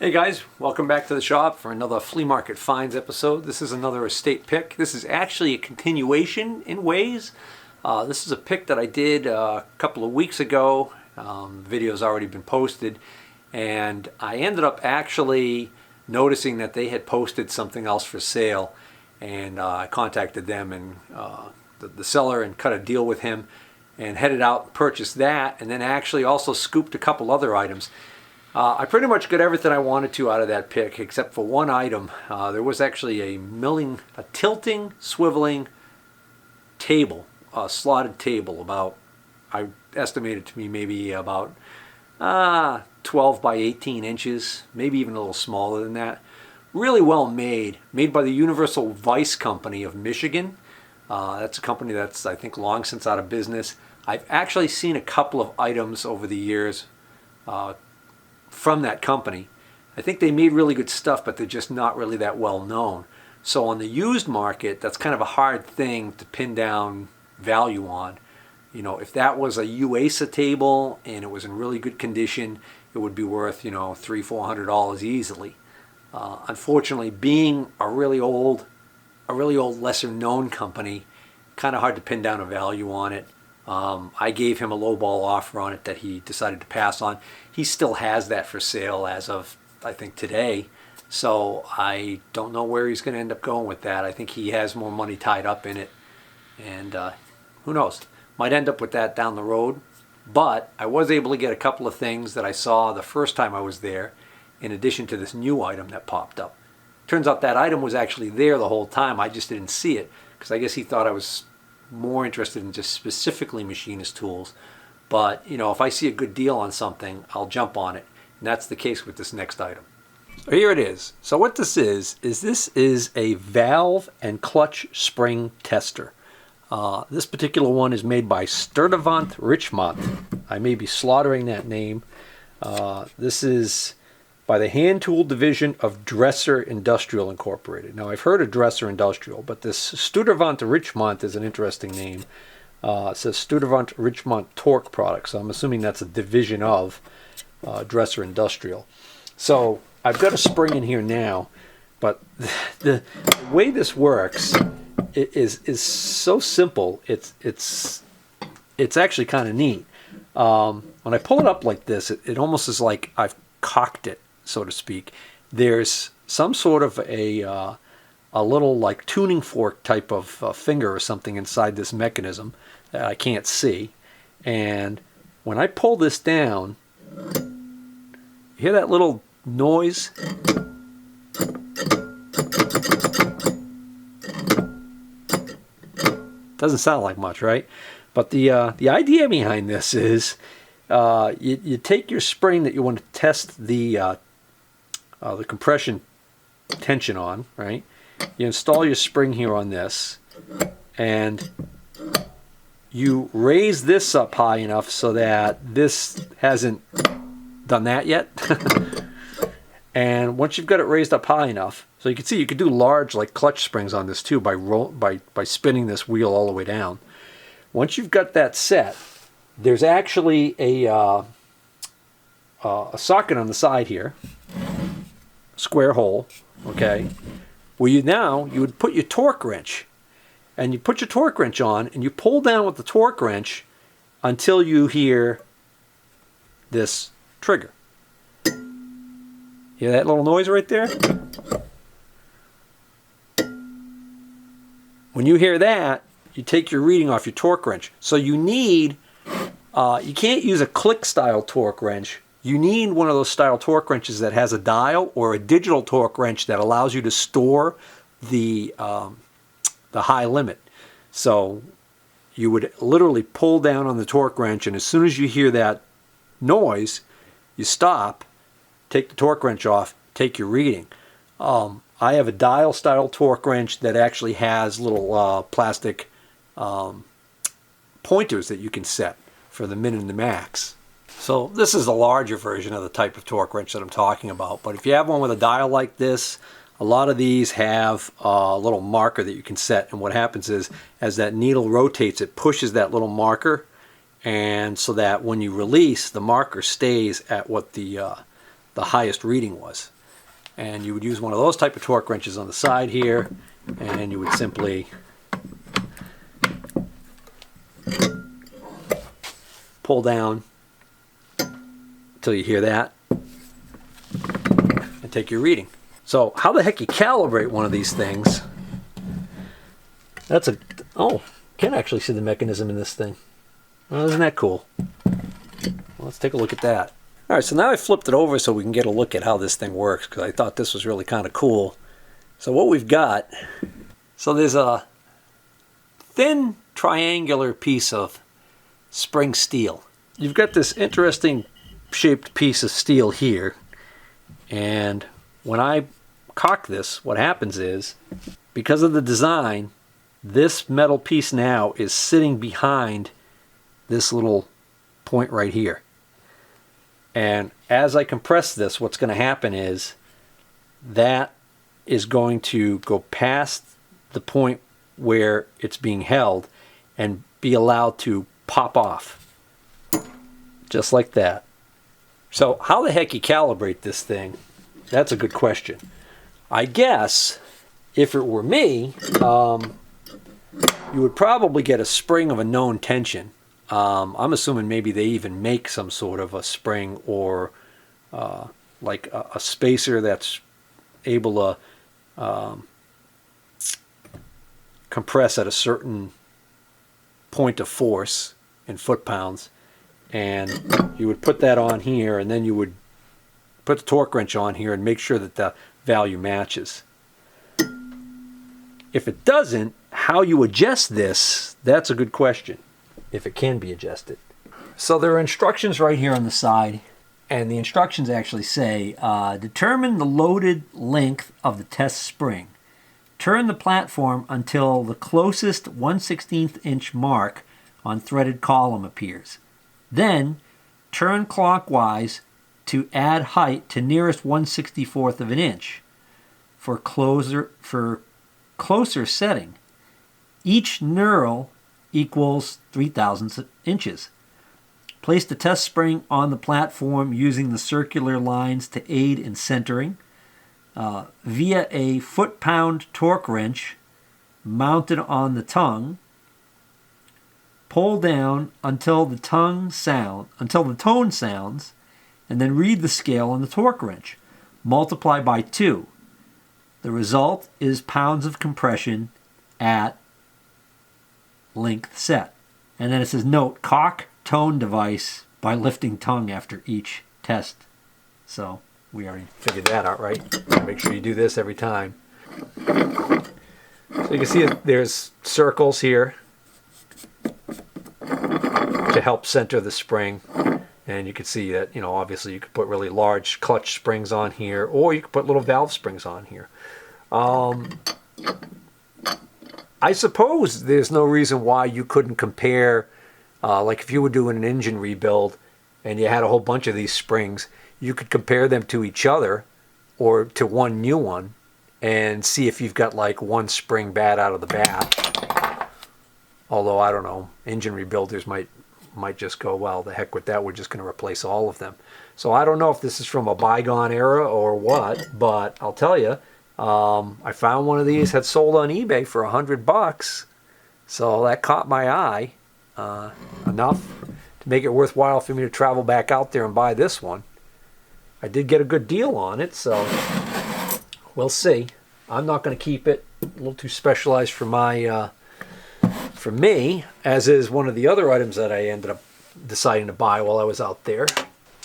Hey guys, welcome back to the shop for another flea market finds episode. This is another estate pick. This is actually a continuation in ways. This is a pick that I did a couple of weeks ago. Video's already been posted, and I ended up actually noticing that they had posted something else for sale, and I contacted them and the seller and cut a deal with him and headed out and purchased that, and then actually also scooped a couple other items. I pretty much got everything I wanted to out of that pick except for one item. There was actually a tilting, swiveling table, a slotted table, about, I estimated to be maybe about 12 by 18 inches, maybe even a little smaller than that. Really well made by the Universal Vice Company of Michigan. That's a company that's, I think, long since out of business. I've actually seen a couple of items over the years from that company. I think they made really good stuff, but they're just not really that well known. So on the used market, that's kind of a hard thing to pin down value on. You know, if that was a UASA table and it was in really good condition, it would be worth, $300-400 easily. Unfortunately, being a really old, lesser known company, kind of hard to pin down a value on it. I gave him a lowball offer on it that he decided to pass on. He still has that for sale as of, I think, today. So I don't know where he's going to end up going with that. I think he has more money tied up in it. And who knows? Might end up with that down the road. But I was able to get a couple of things that I saw the first time I was there, in addition to this new item that popped up. Turns out that item was actually there the whole time. I just didn't see it because I guess he thought I was more interested in just specifically machinist tools. But if I see a good deal on something, I'll jump on it, and that's the case with this next item. So here it is. So what this is this is a valve and clutch spring tester. This particular one is made by Sturtevant Richmont. I may be slaughtering that name. This is by the hand tool division of Dresser Industrial Incorporated. Now, I've heard of Dresser Industrial, but this Sturtevant Richmont is an interesting name. It says Sturtevant Richmont Torque Products. So I'm assuming that's a division of Dresser Industrial. So I've got a spring in here now, but the way this works is so simple. It's actually kind of neat. When I pull it up like this, it almost is like I've cocked it, so to speak. There's some sort of a little like tuning fork type of finger or something inside this mechanism that I can't see. And when I pull this down, you hear that little noise? Doesn't sound like much, right? But the idea behind this is you take your spring that you want to test the compression tension on, right? You install your spring here on this, and you raise this up high enough so that this hasn't done that yet. And once you've got it raised up high enough, so you can see you could do large like clutch springs on this too by spinning this wheel all the way down. Once you've got that set, there's actually a socket on the side here, square hole, okay, where you would put your torque wrench, and you put your torque wrench on, and you pull down with the torque wrench until you hear this trigger. Hear that little noise right there? When you hear that, you take your reading off your torque wrench. So you need, you can't use a click style torque wrench. You need one of those style torque wrenches that has a dial, or a digital torque wrench that allows you to store the high limit. So you would literally pull down on the torque wrench, and as soon as you hear that noise, you stop, take the torque wrench off, take your reading. I have a dial style torque wrench that actually has little plastic pointers that you can set for the min and the max. So this is a larger version of the type of torque wrench that I'm talking about. But if you have one with a dial like this, a lot of these have a little marker that you can set. And what happens is, as that needle rotates, it pushes that little marker, and so that when you release, the marker stays at what the the highest reading was. And you would use one of those type of torque wrenches on the side here, and you would simply pull down until you hear that and take your reading. So how the heck you calibrate one of these things? Oh, can actually see the mechanism in this thing. Well, isn't that cool? Well, let's take a look at that. All right, so now I flipped it over so we can get a look at how this thing works, because I thought this was really kind of cool. So what we've got, so there's a thin triangular piece of spring steel. You've got this interesting shaped piece of steel here, and when I cock this, what happens is, because of the design, this metal piece now is sitting behind this little point right here. And as I compress this, what's going to happen is that is going to go past the point where it's being held and be allowed to pop off. Just like that. So how the heck you calibrate this thing? That's a good question. I guess if it were me, you would probably get a spring of a known tension. I'm assuming maybe they even make some sort of a spring or like a spacer that's able to compress at a certain point of force in foot-pounds. And you would put that on here, and then you would put the torque wrench on here and make sure that the value matches. If it doesn't, how you adjust this, that's a good question, if it can be adjusted. So there are instructions right here on the side, and the instructions actually say, determine the loaded length of the test spring. Turn the platform until the closest 1/16 inch mark on threaded column appears. Then turn clockwise to add height to nearest 1/64 of an inch. For closer setting, each knurl equals 3/1000 inches. Place the test spring on the platform using the circular lines to aid in centering. Via a foot-pound torque wrench mounted on the tongue, pull down until the tone sounds, and then read the scale on the torque wrench. Multiply by 2. The result is pounds of compression at length set. And then it says, note, cock tone device by lifting tongue after each test. So we already figured that out, right? Make sure you do this every time. So you can see there's circles here to help center the spring. And you can see that, obviously you could put really large clutch springs on here, or you could put little valve springs on here. I suppose there's no reason why you couldn't compare, like if you were doing an engine rebuild and you had a whole bunch of these springs, you could compare them to each other or to one new one and see if you've got like one spring bad out of the bat. Although, I don't know, engine rebuilders might just go, well, the heck with that, we're just going to replace all of them. So I don't know if this is from a bygone era or what, but I'll tell you, I found one of these had sold on eBay for $100, so that caught my eye enough to make it worthwhile for me to travel back out there and buy this one. I did get a good deal on it, so we'll see. I'm not going to keep it. A little too specialized for me, as is one of the other items that I ended up deciding to buy while I was out there.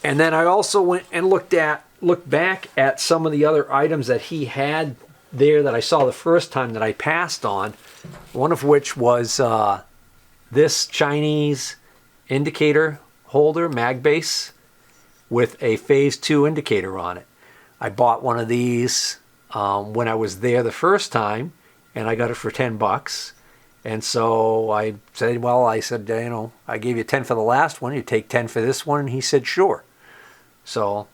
And then I also went and looked back at some of the other items that he had there that I saw the first time that I passed on, one of which was this Chinese indicator holder, mag base, with a phase 2 indicator on it. I bought one of these when I was there the first time, and I got it for $10. And so I said, I gave you 10 for the last one, you take 10 for this one, and he said, sure. So,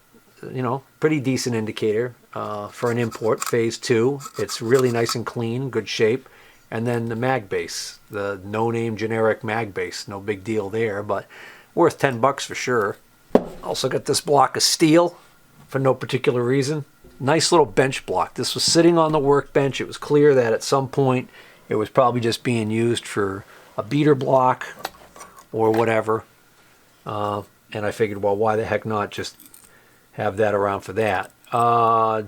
pretty decent indicator for an import, phase 2. It's really nice and clean, good shape. And then the mag base, the no-name generic mag base, no big deal there, but worth $10 for sure. Also got this block of steel for no particular reason. Nice little bench block. This was sitting on the workbench. It was clear that at some point it was probably just being used for a beater block or whatever. And I figured, well, why the heck not just have that around for that.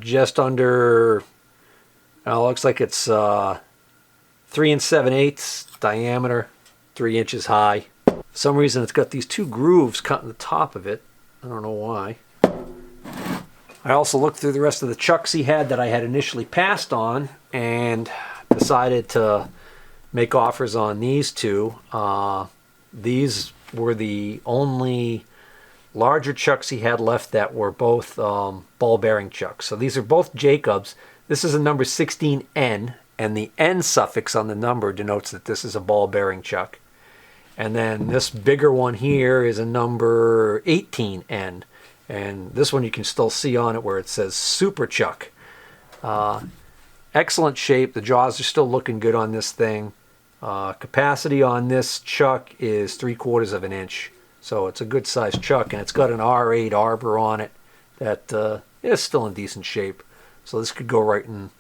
Just under, looks like it's 3 7/8 diameter, 3 inches high. For some reason it's got these two grooves cut in the top of it. I don't know why. I also looked through the rest of the chucks he had that I had initially passed on and decided to make offers on these two. These were the only larger chucks he had left that were both ball bearing chucks. So these are both Jacobs. This is a number 16N, and the N suffix on the number denotes that this is a ball bearing chuck. And then this bigger one here is a number 18N. And this one you can still see on it where it says Super Chuck. Excellent shape. The jaws are still looking good on this thing. Capacity on this chuck is 3/4 of an inch. So it's a good sized chuck, and it's got an R8 arbor on it that is still in decent shape. So this could go right in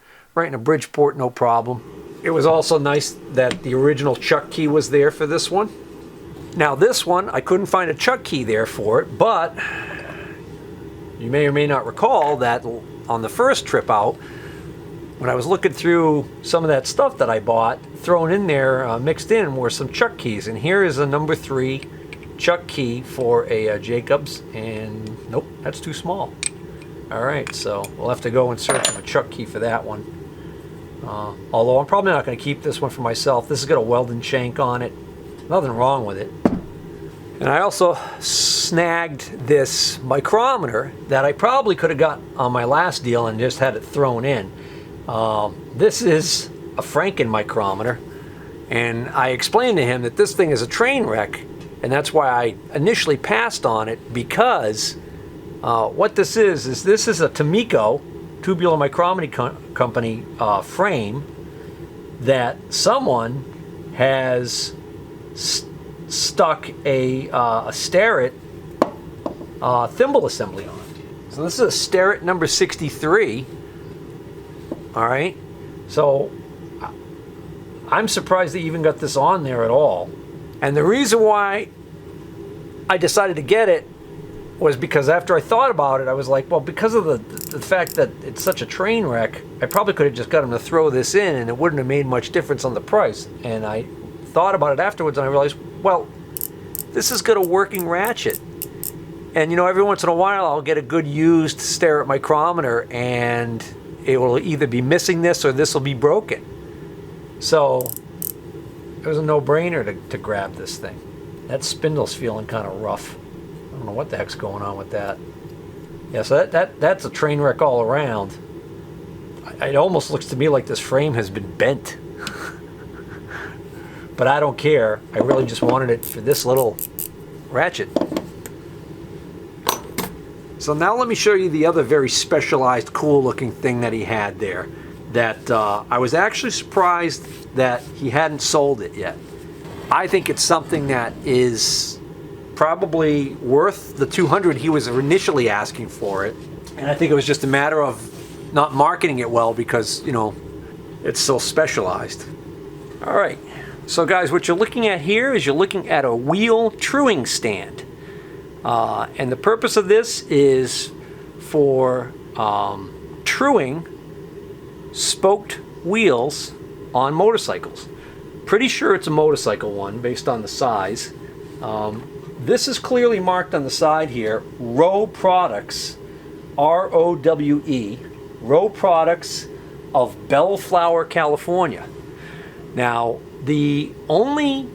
a Bridgeport, no problem. It was also nice that the original chuck key was there for this one. Now this one, I couldn't find a chuck key there for it, but you may or may not recall that on the first trip out, when I was looking through some of that stuff that I bought, thrown in there, mixed in were some chuck keys. And here is a number 3 chuck key for a Jacobs, and nope, that's too small. All right, so we'll have to go and search for a chuck key for that one. Although I'm probably not going to keep this one for myself. This has got a Weldon shank on it. Nothing wrong with it. And I also snagged this micrometer that I probably could have got on my last deal and just had it thrown in. This is a Franken Micrometer, and I explained to him that this thing is a train wreck, and that's why I initially passed on it, because what this is a Tomiko Tubular Micrometer Company frame that someone has stuck a Starrett thimble assembly on. So this is a Starrett number 63. All right, so I'm surprised they even got this on there at all. And the reason why I decided to get it was because after I thought about it, I was like, well, because of the fact that it's such a train wreck, I probably could have just got him to throw this in and it wouldn't have made much difference on the price. And I thought about it afterwards and I realized, well, this has got a working ratchet. And, you know, every once in a while I'll get a good used Starrett micrometer and it will either be missing this or this will be broken. So it was a no-brainer to grab this thing. That spindle's feeling kind of rough. I don't know what the heck's going on with that. Yeah, so that's a train wreck all around. It almost looks to me like this frame has been bent. But I don't care. I really just wanted it for this little ratchet. So now let me show you the other very specialized, cool looking thing that he had there. That I was actually surprised that he hadn't sold it yet. I think it's something that is probably worth the $200 he was initially asking for it. And I think it was just a matter of not marketing it well because, you know, it's so specialized. All right. So guys, what you're looking at here is you're looking at a wheel truing stand. And the purpose of this is for truing spoked wheels on motorcycles. Pretty sure it's a motorcycle one based on the size. This is clearly marked on the side here, Rowe Products, R-O-W-E, Rowe Products of Bellflower, California. Now, the only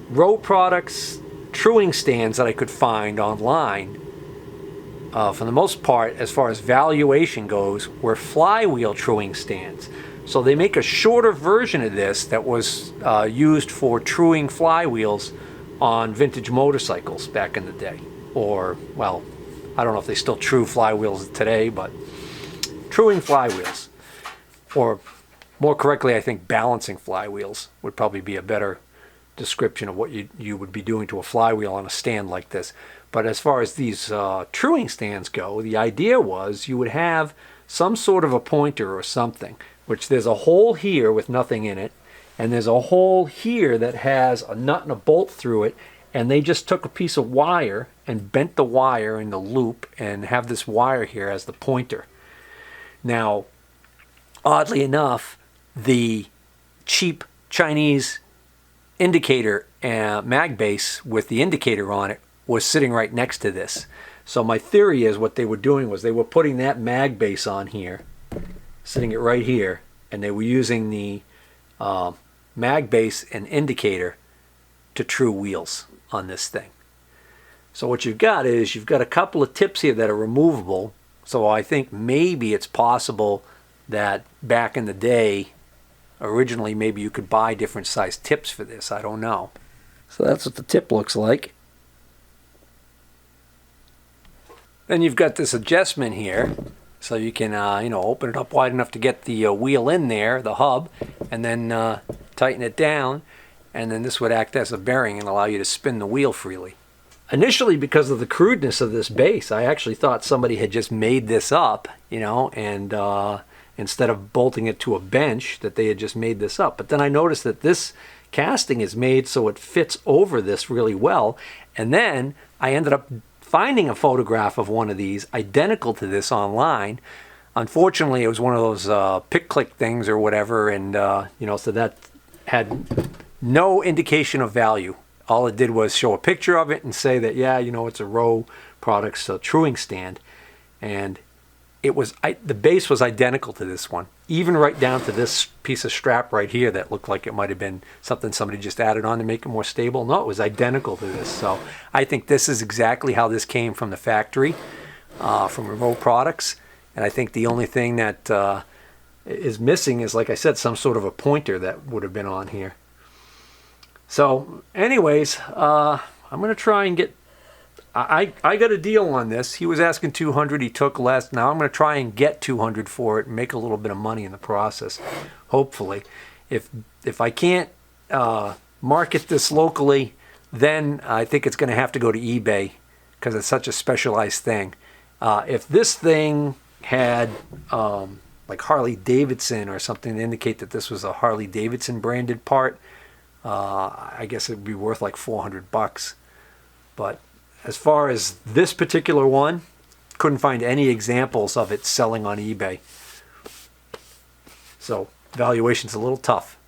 Rowe Products truing stands that I could find online, for the most part, as far as valuation goes, were flywheel truing stands. So they make a shorter version of this that was used for truing flywheels on vintage motorcycles back in the day. Or, well, I don't know if they still true flywheels today, but truing flywheels. Or more correctly, I think balancing flywheels would probably be a better description of what you would be doing to a flywheel on a stand like this. But as far as these truing stands go, the idea was you would have some sort of a pointer or something, which there's a hole here with nothing in it, and there's a hole here that has a nut and a bolt through it, and they just took a piece of wire and bent the wire in the loop and have this wire here as the pointer. Now, oddly enough, the cheap Chinese indicator mag base with the indicator on it was sitting right next to this. So my theory is what they were doing was they were putting that mag base on here, sitting it right here, and they were using the mag base and indicator to true wheels on this thing. So what you've got is you've got a couple of tips here that are removable. So I think maybe it's possible that back in the day, originally maybe you could buy different size tips for this. I don't know. So that's what the tip looks like. Then you've got this adjustment here, so you can open it up wide enough to get the wheel in there, the hub, and then tighten it down, and then this would act as a bearing and allow you to spin the wheel freely. Initially, because of the crudeness of this base, I actually thought somebody had just made this up, and instead of bolting it to a bench, that they had just made this up. But then I noticed that this casting is made so it fits over this really well, and then I ended up finding a photograph of one of these identical to this online. Unfortunately, it was one of those pick-click things or whatever, and so that had no indication of value. All it did was show a picture of it and say that, it's a Rowe Products truing stand, and the base was identical to this one, even right down to this piece of strap right here that looked like it might have been something somebody just added on to make it more stable. No, it was identical to this. So I think this is exactly how this came from the factory, from Rowe Products. And I think the only thing that is missing is, like I said, some sort of a pointer that would have been on here. So anyways, I'm going to try and get... I got a deal on this. He was asking $200, he took less. Now I'm going to try and get $200 for it and make a little bit of money in the process, hopefully. If I can't market this locally, then I think it's going to have to go to eBay because it's such a specialized thing. If this thing had like Harley Davidson or something to indicate that this was a Harley Davidson branded part, I guess it would be worth like $400. But as far as this particular one, couldn't find any examples of it selling on eBay. So valuation's a little tough.